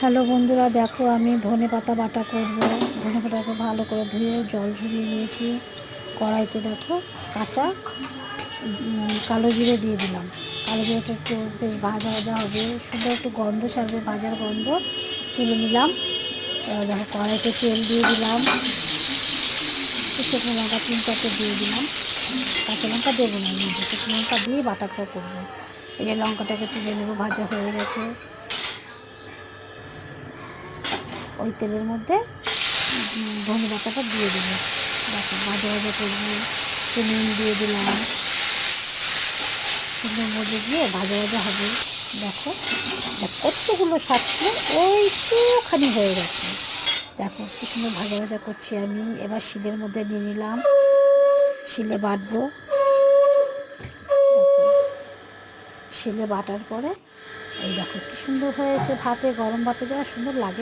Hello বন্ধুরা, দেখো আমি ধনেপাতা বাটা করব। ধনেপাতাকে ভালো করে ধুয়ে জল ঝরিয়ে নিয়েছি। কড়াইতে দেখো কাঁচা কালো জিরে দিয়ে দিলাম। কালো জিরেটা একটু বেশ ভাজা ভাজা হবে, সুন্দর একটু গন্ধ ছাড়বে, ভাজার গন্ধ তুলে নিলাম। এবার দেখো কড়াইতে তেল দিয়ে দিলাম, শুকনো লঙ্কা 3-4টে দিয়ে দিলাম। কাঁচা লঙ্কা দেবো না, শুকনো লঙ্কা দিয়ে বাটাটা করবো। এই যে লঙ্কাটাকে তুলে নেবো, ভাজা হয়ে গেছে। ওই তেলের মধ্যে ধনে পাতাটা দিয়ে দেবো। দেখো ভাজা ভাজা করবো, একটু নুন দিয়ে দিলাম, সুন্দর মধ্যে দিয়ে ভাজা ভাজা হবে। দেখো কতগুলো শাক ছিল, ওইটুখানি হয়ে গেছে। দেখো কি সুন্দর ভাজা ভাজা করছি আমি। এবার শিলের মধ্যে নিয়ে নিলাম, শিলে বাটবো। দেখো শিলে বাটার পরে এই দেখো কি সুন্দর হয়েছে, ভাতে গরম ভাতে যা সুন্দর লাগে।